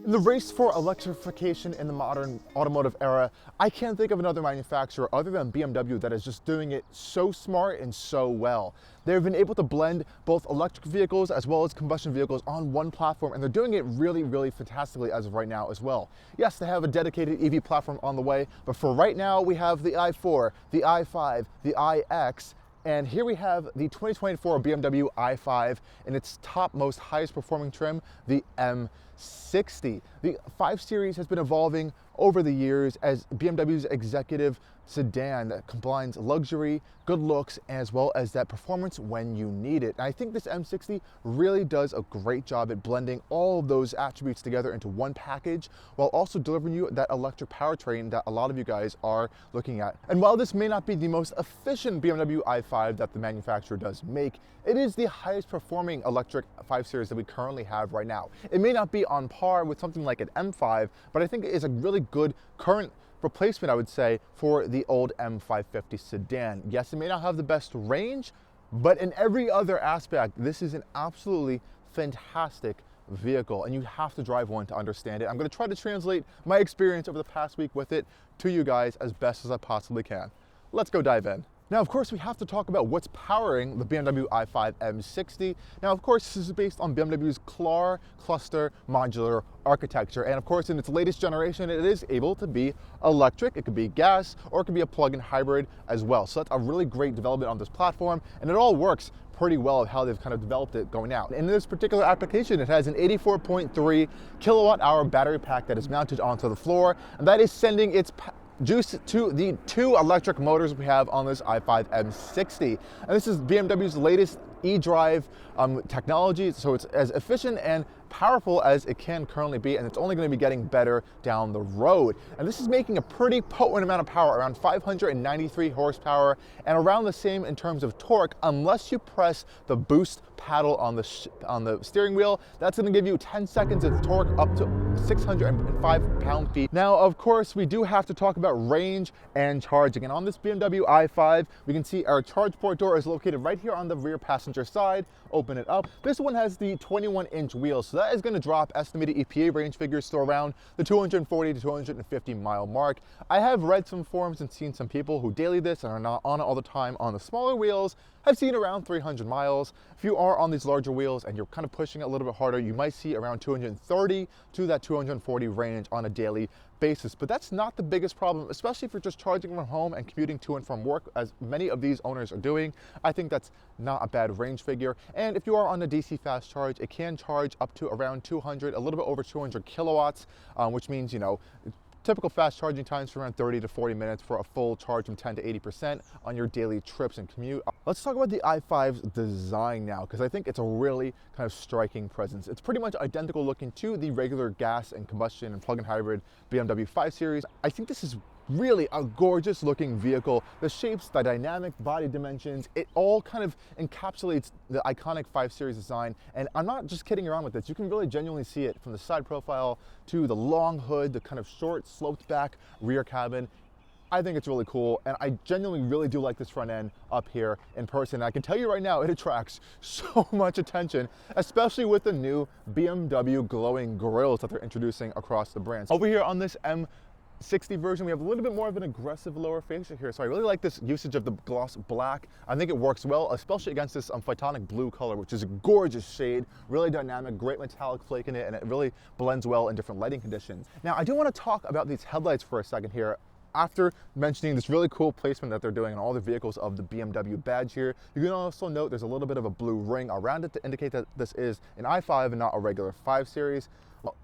In the race for electrification in the modern automotive era, I can't think of another manufacturer other than BMW that is just doing it so smart and so well. They've been able to blend both electric vehicles as well as combustion vehicles on one platform, and they're doing it really fantastically as of right now as well. Yes, they have a dedicated EV platform on the way, but for right now we have the i4, the i5, the iX, and here we have the 2024 BMW i5 in its top most highest performing trim, the M60. The 5 Series has been evolving over the years as BMW's executive sedan that combines luxury, good looks, as well as that performance when you need it. And I think this M60 really does a great job at blending all of those attributes together into one package while also delivering you that electric powertrain that a lot of you guys are looking at. And while this may not be the most efficient BMW i5 that the manufacturer does make, it is the highest performing electric 5 Series that we currently have right now. It may not be on par with something like an M5, but I think it is a really good current replacement, I would say, for the old M550 sedan. Yes, it may not have the best range, but in every other aspect, this is an absolutely fantastic vehicle, and you have to drive one to understand it. I'm going to try to translate my experience over the past week with it to you guys as best as I possibly can. Let's go dive in. Now, of course, we have to talk about what's powering the BMW i5 M60. Now, of course, this is based on BMW's CLAR cluster modular architecture. And of course, in its latest generation, it is able to be electric, it could be gas, or it could be a plug-in hybrid as well. So that's a really great development on this platform, and it all works pretty well of how they've kind of developed it going out. In this particular application, it has an 84.3 kilowatt hour battery pack that is mounted onto the floor, and that is sending its juice to the 2 electric motors we have on this i5 M60. And this is BMW's latest xDrive technology, so it's as efficient and powerful as it can currently be, and it's only going to be getting better down the road. And this is making a pretty potent amount of power, around 593 horsepower, and around the same in terms of torque, unless you press the boost paddle on the steering wheel. That's going to give you 10 seconds of torque up to 605 pound-feet. Now, of course, we do have to talk about range and charging. And on this BMW i5, we can see our charge port door is located right here on the rear passenger side. Open it up. This one has the 21-inch wheels, so that is going to drop estimated EPA range figures to around the 240 to 250 mile mark. I have read some forums and seen some people who daily this and are not on it all the time on the smaller wheels have seen around 300 miles. If you are on these larger wheels and you're kind of pushing it a little bit harder, you might see around 230 to that 240 range on a daily basis. But that's not the biggest problem, especially if you're just charging from home and commuting to and from work, as many of these owners are doing. I think that's not a bad range figure. And if you are on a DC fast charge, it can charge up to around 200, a little bit over 200 kilowatts, which means, you know, typical fast charging times for around 30 to 40 minutes for a full charge from 10 to 80% on your daily trips and commute. Let's talk about the i5's design now, because I think it's a really kind of striking presence. It's pretty much identical looking to the regular gas and combustion and plug-in hybrid BMW 5 Series. I think this is really a gorgeous looking vehicle. The shapes, the dynamic body dimensions, it all kind of encapsulates the iconic 5 Series design. And I'm not just kidding around with this. You can really genuinely see it from the side profile to the long hood, the kind of short sloped back rear cabin. I think it's really cool, and I genuinely really do like this front end up here in person. I can tell you right now, it attracts so much attention, especially with the new BMW glowing grills that they're introducing across the brand. Over here on this M60 version, we have a little bit more of an aggressive lower fascia here, so I really like this usage of the gloss black. I think it works well, especially against this Phytonic blue color, which is a gorgeous shade, really dynamic, great metallic flake in it, and it really blends well in different lighting conditions. Now, I do want to talk about these headlights for a second here. After mentioning this really cool placement that they're doing on all the vehicles of the BMW badge here, you can also note there's a little bit of a blue ring around it to indicate that this is an i5 and not a regular 5 Series.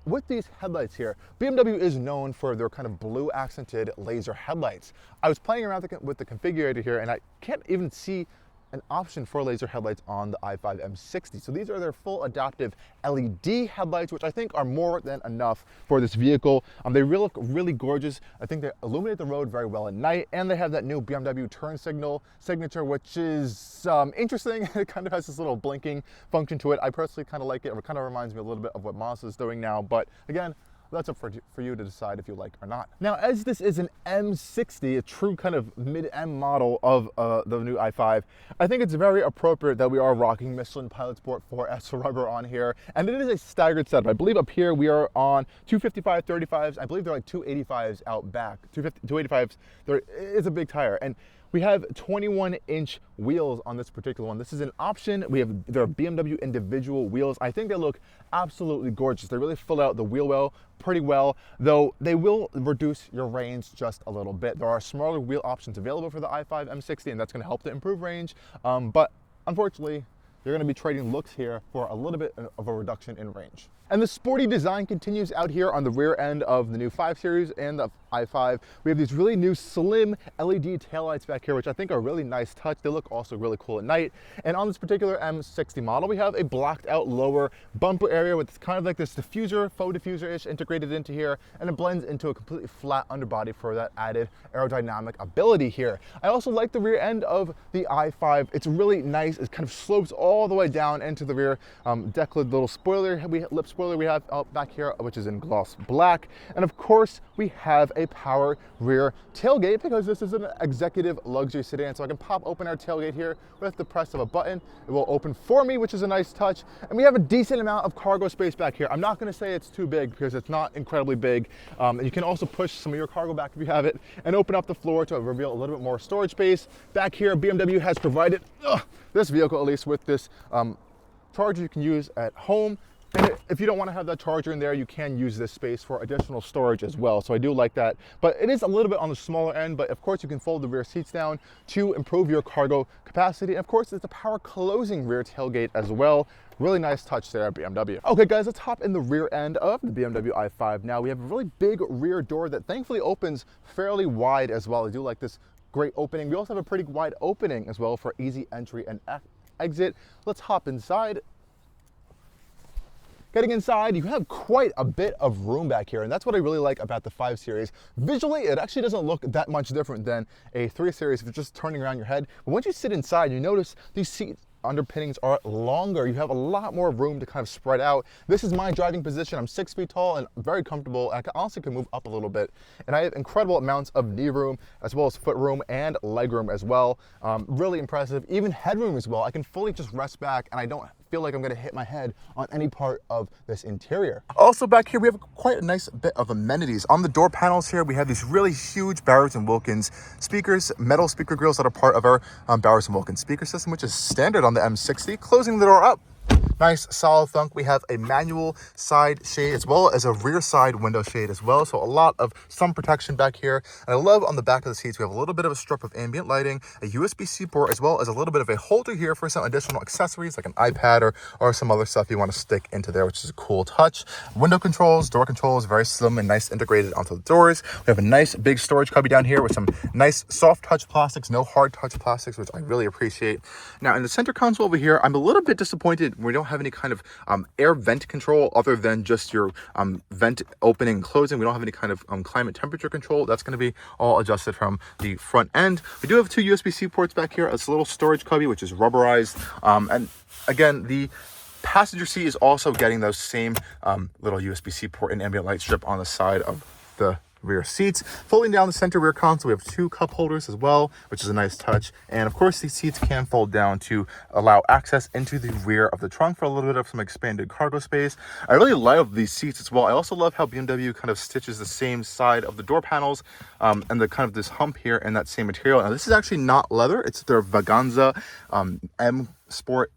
With these headlights here, BMW is known for their kind of blue accented laser headlights. I was playing around with the configurator here, and I can't even see an option for laser headlights on the i5 M60. So these are their full adaptive LED headlights, which I think are more than enough for this vehicle. They look really gorgeous. I think they illuminate the road very well at night, and they have that new BMW turn signal signature, which is interesting. It kind of has this little blinking function to it. I personally kind of like it. It kind of reminds me a little bit of what Mazda is doing now, but again, That's up for you to decide if you like or not. Now, as this is an M60, a true kind of mid-M model of the new i5, I think it's very appropriate that we are rocking Michelin Pilot Sport 4S rubber on here, and it is a staggered setup. I believe up here we are on 255 35s. I believe they're like 285s out back. 285s, there is a big tire, and we have 21-inch wheels on this particular one. This is an option. They're BMW individual wheels. I think they look absolutely gorgeous. They really fill out the wheel well, pretty well, though they will reduce your range just a little bit. There are smaller wheel options available for the i5 M60, and that's going to help to improve range. But unfortunately, you're going to be trading looks here for a little bit of a reduction in range. And the sporty design continues out here on the rear end of the new 5 Series and the i5. We have these really new slim LED taillights back here, which I think are a really nice touch. They look also really cool at night. And on this particular M60 model, we have a blocked out lower bumper area with kind of like this diffuser, faux diffuser-ish integrated into here, and it blends into a completely flat underbody for that added aerodynamic ability here. I also like the rear end of the i5. It's really nice. It kind of slopes all the way down into the rear deck lid little lip spoiler we have out back here, which is in gloss black. And of course, we have a power rear tailgate because this is an executive luxury sedan. So I can pop open our tailgate here with the press of a button. It will open for me, which is a nice touch. And we have a decent amount of cargo space back here. I'm not going to say it's too big because it's not incredibly big. And you can also push some of your cargo back if you have it and open up the floor to reveal a little bit more storage space. Back here, BMW has provided this vehicle, at least, with this charger you can use at home. And if you don't want to have that charger in there, you can use this space for additional storage as well. So I do like that. But it is a little bit on the smaller end, but of course you can fold the rear seats down to improve your cargo capacity. And of course, it's a power closing rear tailgate as well. Really nice touch there at BMW. Okay guys, let's hop in the rear end of the BMW i5. Now we have a really big rear door that thankfully opens fairly wide as well. I do like this great opening. We also have a pretty wide opening as well for easy entry and exit. Let's hop inside. Getting inside, you have quite a bit of room back here, and that's what I really like about the 5 Series. Visually, it actually doesn't look that much different than a 3 Series if you're just turning around your head. But once you sit inside, you notice these seat underpinnings are longer. You have a lot more room to kind of spread out. This is my driving position. I'm 6 feet tall and very comfortable. I honestly can move up a little bit. And I have incredible amounts of knee room as well as foot room and leg room as well. Really impressive. Even headroom as well. I can fully just rest back and I don't feel like I'm going to hit my head on any part of this interior. Also back here, we have quite a nice bit of amenities. On the door panels here, we have these really huge Bowers & Wilkins speakers, metal speaker grills that are part of our Bowers & Wilkins speaker system, which is standard on the M60. Closing the door up, nice solid thunk. We have a manual side shade as well as a rear side window shade as well. So a lot of sun protection back here. And I love on the back of the seats, we have a little bit of a strip of ambient lighting, a USB-C port, as well as a little bit of a holder here for some additional accessories like an iPad or some other stuff you want to stick into there, which is a cool touch. Window controls, door controls, very slim and nice integrated onto the doors. We have a nice big storage cubby down here with some nice soft touch plastics, no hard touch plastics, which I really appreciate. Now in the center console over here, I'm a little bit disappointed we don't have any kind of air vent control other than just your vent opening and closing. We don't have any kind of climate temperature control. That's going to be all adjusted from the front end. We do have 2 USB-C ports back here. It's a little storage cubby, which is rubberized. And again, the passenger seat is also getting those same little USB-C port and ambient light strip on the side of the rear seats. Folding down the center rear console, we have 2 cup holders as well, which is a nice touch. And of course, these seats can fold down to allow access into the rear of the trunk for a little bit of some expanded cargo space. I really love these seats as well. I also love how BMW kind of stitches the same side of the door panels and the kind of this hump here in that same material. Now, this is actually not leather. It's their Vaganza M Sport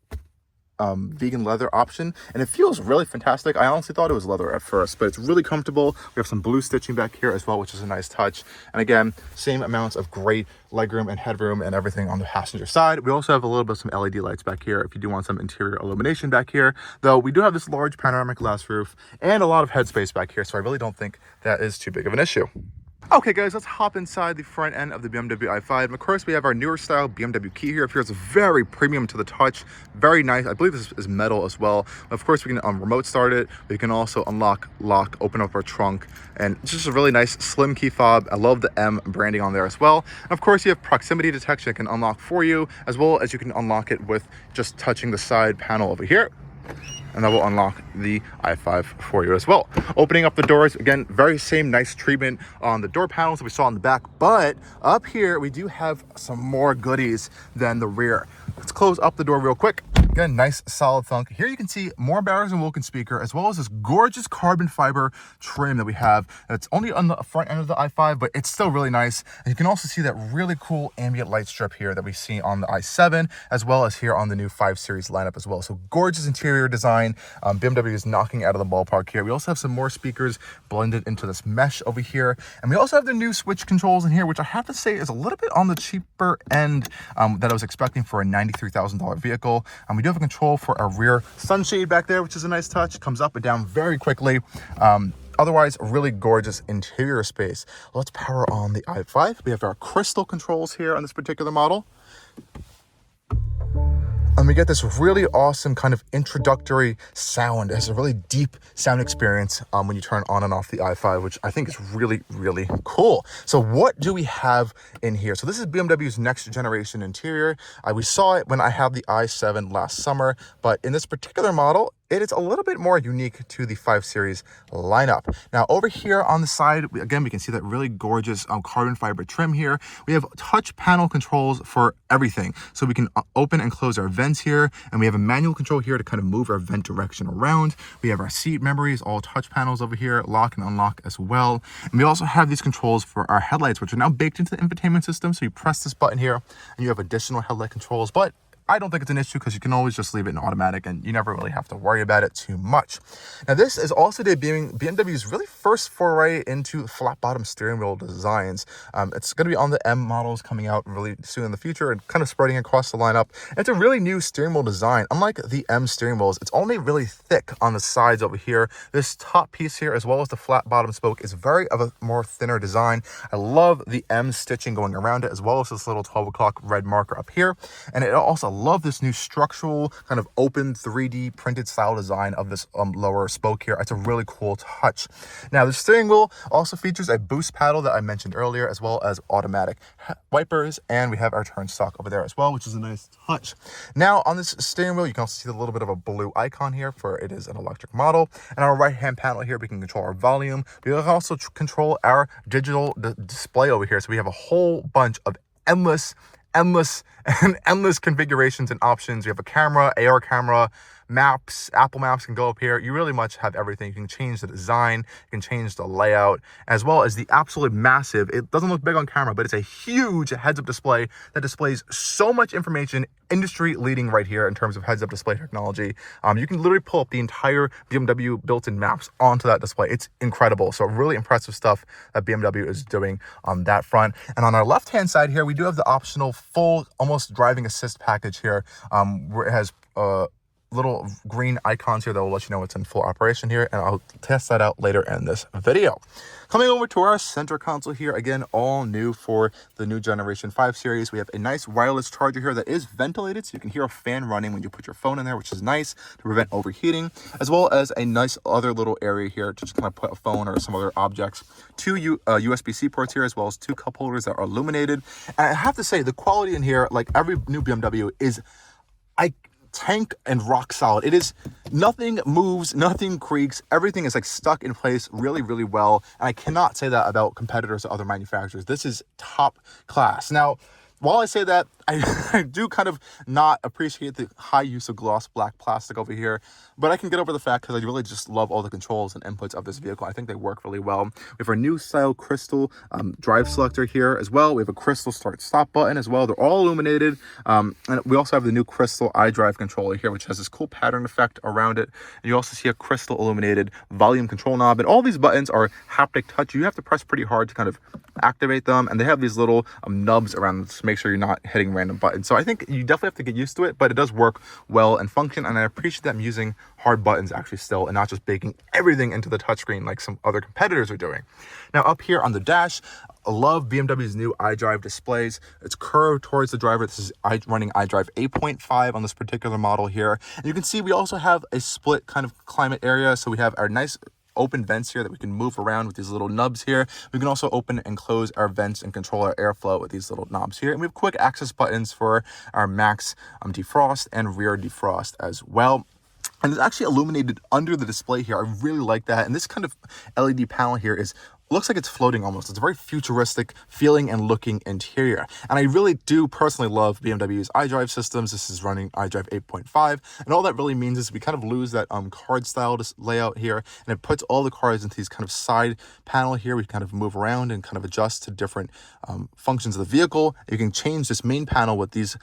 vegan leather option, and it feels really fantastic. I honestly thought it was leather at first, but it's really comfortable. We have some blue stitching back here as well, which is a nice touch. And again, same amounts of great legroom and headroom and everything on the passenger side. We also have a little bit of some LED lights back here if you do want some interior illumination back here, though we do have this large panoramic glass roof and a lot of headspace back here, so I really don't think that is too big of an issue. Okay guys, let's hop inside the front end of the BMW i5. And of course, we have our newer style BMW key here. It feels very premium to the touch, very nice. I believe this is metal as well. Of course, we can remote start it. We can also unlock, lock, open up our trunk, and it's just a really nice slim key fob. I love the M branding on there as well. And of course, you have proximity detection that can unlock for you, as well as you can unlock it with just touching the side panel over here. and that will unlock the i5 for you as well. Opening up the doors, again, very same nice treatment on the door panels that we saw in the back, but up here we do have some more goodies than the rear. Let's close up the door real quick. Again, nice solid thunk. Here you can see more Bowers & Wilkins speaker, as well as this gorgeous carbon fiber trim that we have. It's only on the front end of the i5, but it's still really nice. And you can also see that really cool ambient light strip here that we see on the i7, as well as here on the new 5 Series lineup as well. So gorgeous interior design. BMW is knocking out of the ballpark here. We also have some more speakers blended into this mesh over here. And we also have the new switch controls in here, which I have to say is a little bit on the cheaper end that I was expecting for a $93,000 vehicle. We do have a control for our rear sunshade back there, which is a nice touch. It comes up and down very quickly. Otherwise, a really gorgeous interior space. Let's power on the i5. We have our crystal controls here on this particular model. And we get this really awesome kind of introductory sound. It has a really deep sound experience when you turn on and off the i5, which I think is really, really cool. So what do we have in here? So this is BMW's next generation interior. We saw it when I had the i7 last summer, but in this particular model, it is a little bit more unique to the 5 Series lineup. Now over here on the side, again, we can see that really gorgeous carbon fiber trim here. We have touch panel controls for everything. So we can open and close our vents here, and we have a manual control here to kind of move our vent direction around. We have our seat memories, all touch panels over here, lock and unlock as well. And we also have these controls for our headlights, which are now baked into the infotainment system. So you press this button here and you have additional headlight controls, but I don't think it's an issue because you can always just leave it in automatic and you never really have to worry about it too much. Now this is also debuting BMW's really first foray into flat bottom steering wheel designs. It's going to be on the M models coming out really soon in the future and kind of spreading across the lineup. It's a really new steering wheel design. Unlike the M steering wheels, it's only really thick on the sides over here. This top piece here, as well as the flat bottom spoke, is very of a more thinner design. I love the M stitching going around it, as well as this little 12 o'clock red marker up here. And it also love this new structural kind of open 3D printed style design of this lower spoke here. It's a really cool touch. Now the steering wheel also features a boost paddle that I mentioned earlier, as well as automatic wipers, and we have our turn stalk over there as well, which is a nice touch. Now on this steering wheel, you can also see a little bit of a blue icon here for it is an electric model. And our right hand panel here, we can control our volume. We can also control our digital display over here. So we have a whole bunch of endless configurations and options. You have a camera, AR camera, maps, Apple Maps can go up here. You really much have everything. You can change the design, you can change the layout, as well as the absolutely massive, it doesn't look big on camera, but it's a huge heads-up display that displays so much information, industry leading right here in terms of heads-up display technology. You can literally pull up the entire BMW built-in maps onto that display. It's incredible. So really impressive stuff that BMW is doing on that front. And on our left-hand side here, we do have the optional full, almost driving assist package here, where it has little green icons here that will let you know it's in full operation here, and I'll test that out later in this video. Coming over to our center console here, again, all new for the new generation 5 Series. We have a nice wireless charger here that is ventilated, so you can hear a fan running when you put your phone in there, which is nice to prevent overheating, as well as a nice other little area here to just kind of put a phone or some other objects. Two USB-C ports here, as well as 2 cup holders that are illuminated. And I have to say, the quality in here, like every new BMW, is tank and rock solid. It is, nothing moves, nothing creaks, everything is like stuck in place really, really well. And I cannot say that about competitors or other manufacturers. This is top class. Now, while I say that, I do kind of not appreciate the high use of gloss black plastic over here, but I can get over the fact because I really just love all the controls and inputs of this vehicle. I think they work really well. We have our new style crystal drive selector here as well. We have a crystal start stop button as well. They're all illuminated. And we also have the new crystal iDrive controller here, which has this cool pattern effect around it. And you also see a crystal illuminated volume control knob, and all these buttons are haptic touch. You have to press pretty hard to kind of activate them, and they have these little nubs around them to make sure you're not hitting random buttons. So I think you definitely have to get used to it, but it does work well and function, and I appreciate that I'm using hard buttons actually still and not just baking everything into the touchscreen like some other competitors are doing. Now up here on the dash, I love BMW's new iDrive displays. It's curved towards the driver. This is running iDrive 8.5 on this particular model here. And you can see we also have a split kind of climate area. So we have our nice open vents here that we can move around with these little nubs here. We can also open and close our vents and control our airflow with these little knobs here. And we have quick access buttons for our max defrost and rear defrost as well. And it's actually illuminated under the display here. I really like that. And this kind of LED panel here looks like it's floating almost. It's a very futuristic feeling and looking interior. And I really do personally love BMW's iDrive systems. This is running iDrive 8.5. And all that really means is we kind of lose that card style layout here. And it puts all the cards into these kind of side panel here. We kind of move around and kind of adjust to different functions of the vehicle. You can change this main panel with these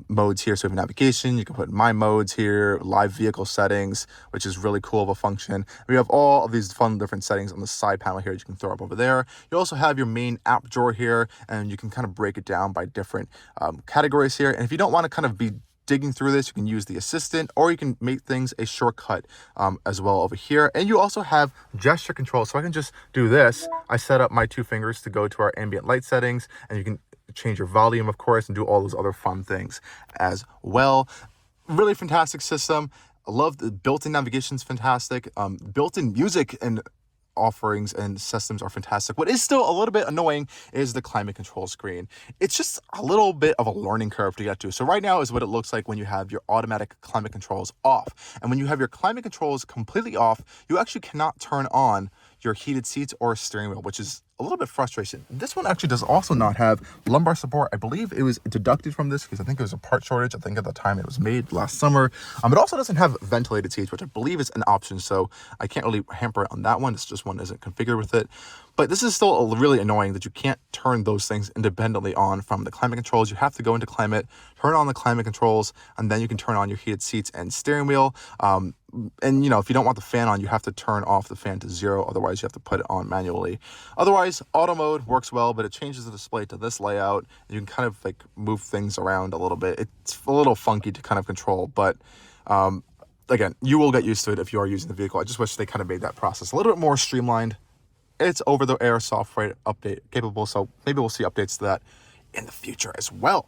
modes here. So we have navigation. You can put my modes here, live vehicle settings, which is really cool of a function. We have all of these fun different settings on the side panel here. You can throw up over there. You also have your main app drawer here, and you can kind of break it down by different categories here. And if you don't want to kind of be digging through this, you can use the assistant, or you can make things a shortcut as well over here. And you also have gesture control. So I can just do this. I set up my 2 fingers to go to our ambient light settings, and you can change your volume, of course, and do all those other fun things as well. Really fantastic system. I love the built-in navigation is fantastic. Built-in music and offerings and systems are fantastic. What is still a little bit annoying is the climate control screen. It's just a little bit of a learning curve to get to. So right now is what it looks like when you have your automatic climate controls off. And when you have your climate controls completely off, you actually cannot turn on your heated seats or steering wheel, which is a little bit frustration. This one actually does also not have lumbar support. I believe it was deducted from this because I think it was a part shortage. I think at the time it was made last summer. It also doesn't have ventilated seats, which I believe is an option. So I can't really hamper it on that one. It's just one isn't configured with it. But this is still really annoying that you can't turn those things independently on from the climate controls. You have to go into climate, turn on the climate controls, and then you can turn on your heated seats and steering wheel. And you know, if you don't want the fan on, you have to turn off the fan to 0. Otherwise, you have to put it on manually. Otherwise, auto mode works well, but it changes the display to this layout. And you can kind of like move things around a little bit. It's a little funky to kind of control, but again, you will get used to it if you are using the vehicle. I just wish they kind of made that process a little bit more streamlined. It's over-the-air software update capable, so maybe we'll see updates to that in the future as well.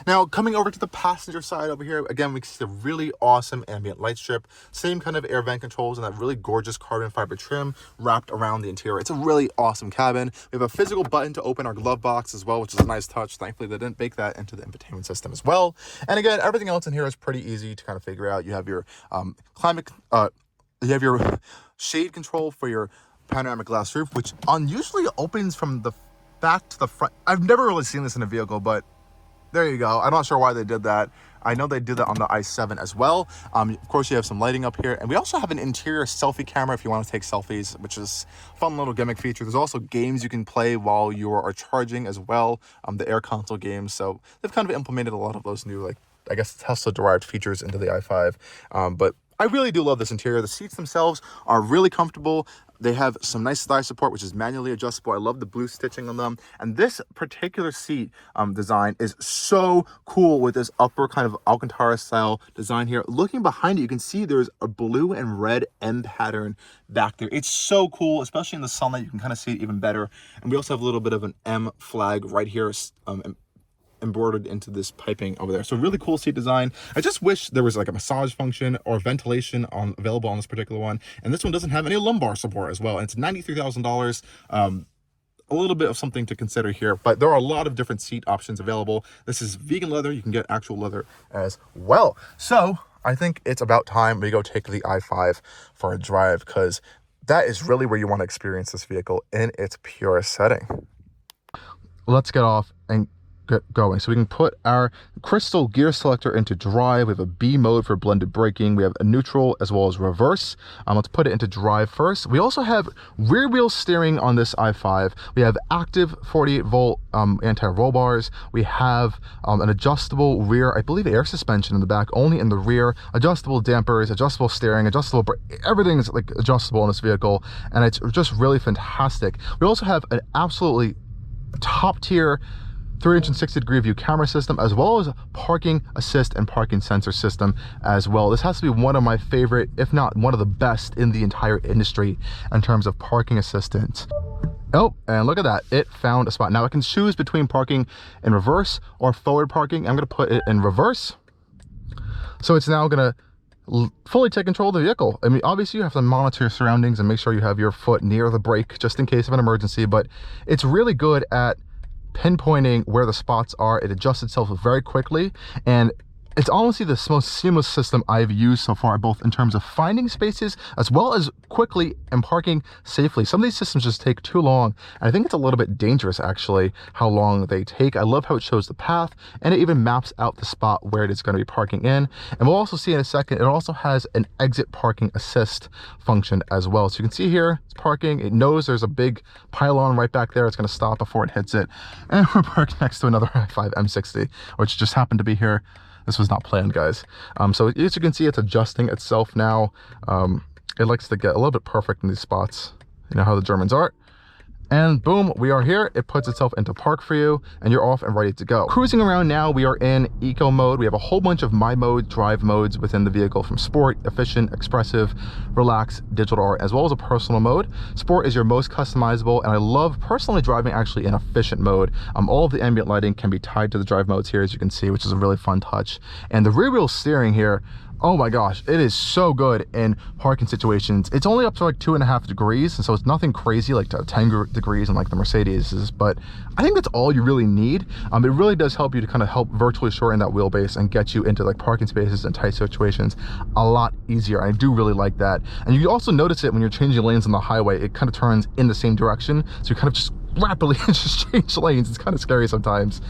Now, coming over to the passenger side over here, again, we can see the really awesome ambient light strip, same kind of air vent controls and that really gorgeous carbon fiber trim wrapped around the interior. It's a really awesome cabin. We have a physical button to open our glove box as well, which is a nice touch. Thankfully, they didn't bake that into the infotainment system as well. And again, everything else in here is pretty easy to kind of figure out. You have your you have your shade control for your panoramic glass roof, which unusually opens from the back to the front. I've never really seen this in a vehicle, but there you go. I'm not sure why they did that. I know they did that on the i7 as well. Of course, you have some lighting up here, and we also have an interior selfie camera if you want to take selfies, which is a fun little gimmick feature. There's also games you can play while you are charging as well, the air console games. So they've kind of implemented a lot of those new, like, I guess, Tesla-derived features into the i5. But I really do love this interior. The seats themselves are really comfortable. They have some nice thigh support, which is manually adjustable. I love the blue stitching on them. And this particular seat design is so cool with this upper kind of Alcantara style design here. Looking behind it, you can see there's a blue and red M pattern back there. It's so cool, especially in the sunlight. You can kind of see it even better. And we also have a little bit of an M flag right here, embroidered into this piping over there. So really cool seat design. I just wish there was like a massage function or ventilation available on this particular one. And this one doesn't have any lumbar support as well. And it's $93,000. A little bit of something to consider here, but there are a lot of different seat options available. This is vegan leather. You can get actual leather as well. So I think it's about time we go take the i5 for a drive, because that is really where you want to experience this vehicle in its purest setting. Let's get off and get going. So we can put our crystal gear selector into drive. We have a B mode for blended braking. We have a neutral as well as reverse. Let's put it into drive first. We also have rear wheel steering on this i5. We have active 48 volt anti-roll bars. We have an adjustable rear, I believe, air suspension in the back, only in the rear, adjustable dampers, adjustable steering, adjustable everything is like adjustable in this vehicle, and it's just really fantastic. We also have an absolutely top tier 360-degree view camera system, as well as parking assist and parking sensor system as well. This has to be one of my favorite, if not one of the best in the entire industry in terms of parking assistance. Oh, and look at that, it found a spot. Now I can choose between parking in reverse or forward parking. I'm gonna put it in reverse. So it's now gonna fully take control of the vehicle. I mean, obviously you have to monitor your surroundings and make sure you have your foot near the brake just in case of an emergency, but it's really good at pinpointing where the spots are. It adjusts itself very quickly, and it's honestly the most seamless system I've used so far, both in terms of finding spaces as well as quickly and parking safely. Some of these systems just take too long, and I think it's a little bit dangerous actually how long they take. I love how it shows the path, and it even maps out the spot where it is going to be parking in. And we'll also see in a second, it also has an exit parking assist function as well. So you can see here, it's parking. It knows there's a big pylon right back there. It's going to stop before it hits it. And we're parked next to another i5 M60, which just happened to be here. This was not planned, guys. So as you can see, it's adjusting itself now. It likes to get a little bit perfect in these spots. You know how the Germans are. And boom, we are here. It puts itself into park for you, and you're off and ready to go. Cruising around now, we are in eco mode. We have a whole bunch of my mode drive modes within the vehicle, from sport, efficient, expressive, relax, digital art, as well as a personal mode. Sport is your most customizable, and I love personally driving actually in efficient mode. All of the ambient lighting can be tied to the drive modes here, as you can see, which is a really fun touch. And the rear wheel steering here, oh my gosh, it is so good in parking situations. It's only up to like 2.5 degrees, and so it's nothing crazy like to 10 degrees in like the Mercedes is, but I think that's all you really need. It really does help you to kind of help virtually shorten that wheelbase and get you into like parking spaces and tight situations a lot easier. I do really like that. And you also notice it when you're changing lanes on the highway, it kind of turns in the same direction. So you kind of just rapidly just change lanes. It's kind of scary sometimes.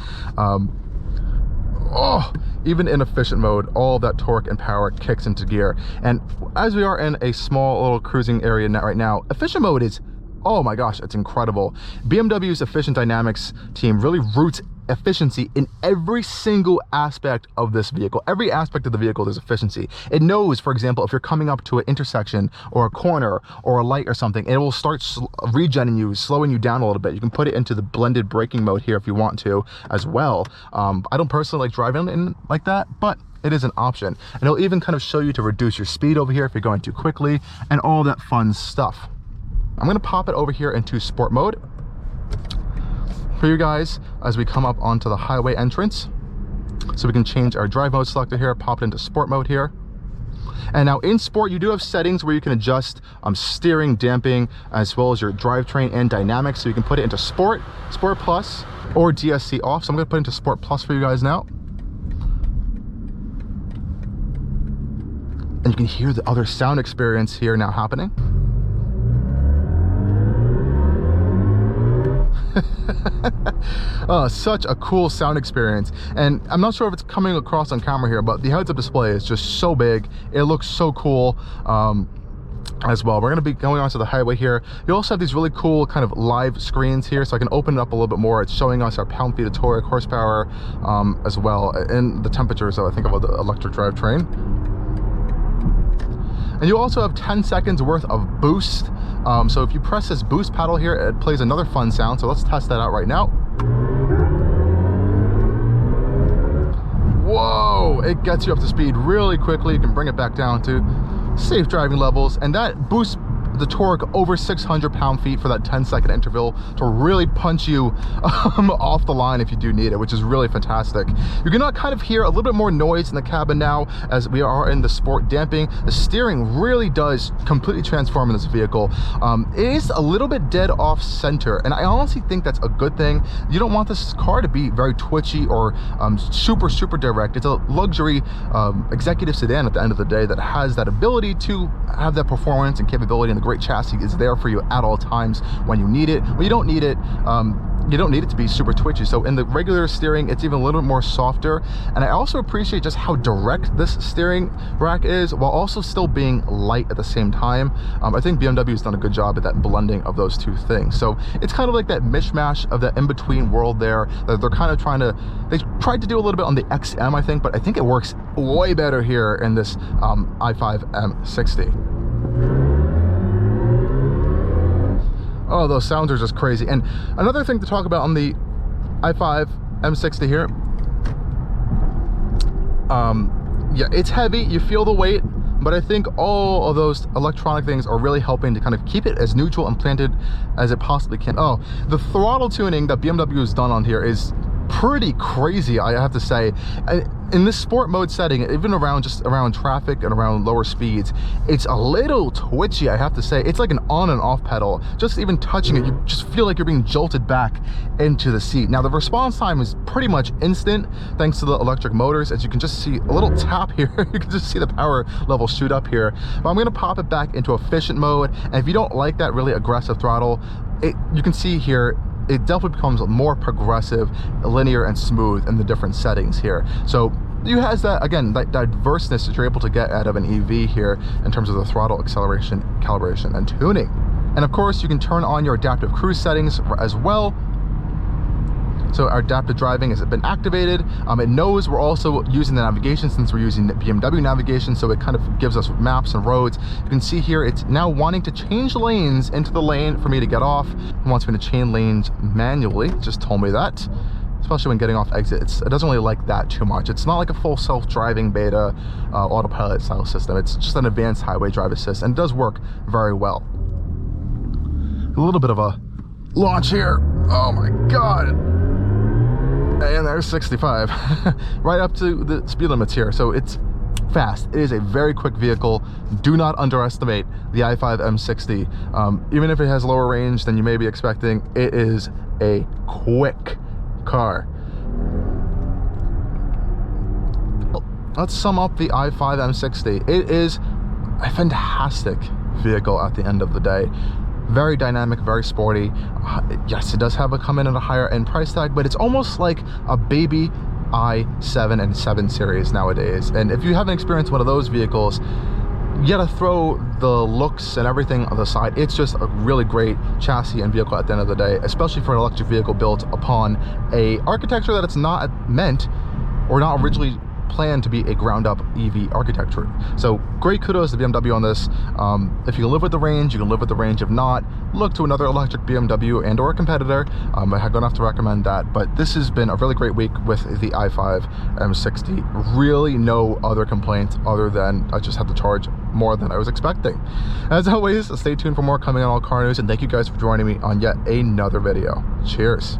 Even in efficient mode, all that torque and power kicks into gear. And as we are in a small little cruising area right now, efficient mode is, oh my gosh, it's incredible. BMW's Efficient Dynamics team really roots efficiency in every single aspect of this vehicle. Every aspect of the vehicle, there's efficiency. It knows, for example, if you're coming up to an intersection or a corner or a light or something, it will start regenning you, slowing you down a little bit. You can put it into the blended braking mode here if you want to as well. I don't personally like driving in like that, but it is an option. And it'll even kind of show you to reduce your speed over here if you're going too quickly and all that fun stuff. I'm going to pop it over here into sport mode for you guys as we come up onto the highway entrance. So we can change our drive mode selector here, pop it into sport mode here. And now in sport, you do have settings where you can adjust steering, damping, as well as your drivetrain and dynamics. So you can put it into sport, sport plus, or DSC off. So I'm going to put it into sport plus for you guys now. And you can hear the other sound experience here now happening. Such a cool sound experience. And I'm not sure if it's coming across on camera here, but the heads-up display is just so big. It looks so cool as well. We're going to be going onto the highway here. You also have these really cool kind of live screens here, so I can open it up a little bit more. It's showing us our pound-feet of torque, horsepower as well, and the temperature, so I think about the electric drivetrain. And you also have 10 seconds worth of boost. So if you press this boost paddle here, it plays another fun sound. So let's test that out right now. Whoa, it gets you up to speed really quickly. You can bring it back down to safe driving levels. And that boosts the torque over 600 pound-feet for that 10-second interval to really punch you off the line if you do need it, which is really fantastic. You're gonna kind of hear a little bit more noise in the cabin now as we are in the sport damping. The steering really does completely transform in this vehicle. It is a little bit dead off center, and I honestly think that's a good thing. You don't want this car to be very twitchy or super direct. It's a luxury executive sedan at the end of the day that has that ability to have that performance and capability, and the great chassis is there for you at all times when you need it. When you don't need it, you don't need it to be super twitchy. So in the regular steering, it's even a little bit more softer. And I also appreciate just how direct this steering rack is, while also still being light at the same time. I think BMW has done a good job at that blending of those two things. So it's kind of like that mishmash of that in-between world there that they're kind of trying to, they tried to do a little bit on the XM, I think, but I think it works way better here in this i5 M60. Oh, those sounds are just crazy. And another thing to talk about on the i5 M60 here, yeah, it's heavy, you feel the weight, but I think all of those electronic things are really helping to kind of keep it as neutral and planted as it possibly can. Oh, the throttle tuning that BMW has done on here is pretty crazy, I have to say. In this sport mode setting, even around traffic and around lower speeds, it's a little twitchy, I have to say. It's like an on and off pedal. Just even touching it, you just feel like you're being jolted back into the seat. Now the response time is pretty much instant thanks to the electric motors. As you can just see, a little tap here, you can just see the power level shoot up here. But I'm gonna pop it back into efficient mode, and if you don't like that really aggressive throttle, you can see here, it definitely becomes more progressive, linear, and smooth in the different settings here. So you has that, again, that diverseness that you're able to get out of an EV here in terms of the throttle, acceleration, calibration, and tuning. And of course, you can turn on your adaptive cruise settings as well. So our adaptive driving has been activated. It knows we're also using the navigation since we're using the BMW navigation, so it kind of gives us maps and roads. You can see here it's now wanting to change lanes into the lane for me to get off. It wants me to change lanes manually, it just told me that. Especially when getting off exit, it doesn't really like that too much. It's not like a full self-driving beta autopilot style system. It's just an advanced highway drive assist, and it does work very well. A little bit of a launch here. Oh my God. And there's 65 right up to the speed limits here, so it's fast. It is a very quick vehicle. Do not underestimate the i5 M60. Even if it has lower range than you may be expecting, it is a quick car. Let's sum up the i5 M60. It is a fantastic vehicle at the end of the day. Very dynamic, very sporty. Yes, it does have come in at a higher end price tag, but it's almost like a baby i7 and 7 series nowadays. And if you haven't experienced one of those vehicles, you gotta throw the looks and everything on the side. It's just a really great chassis and vehicle at the end of the day, especially for an electric vehicle built upon a architecture that it's not meant or not originally planned to be a ground up EV architecture. So great kudos to BMW on this. If you can live with the range, you can live with the range. If not, look to another electric BMW and or a competitor. I'm gonna have to recommend that, but this has been a really great week with the i5 M60. Really no other complaints other than I just had to charge more than I was expecting. As always, stay tuned for more coming on Allcarnews, and thank you guys for joining me on yet another video. Cheers.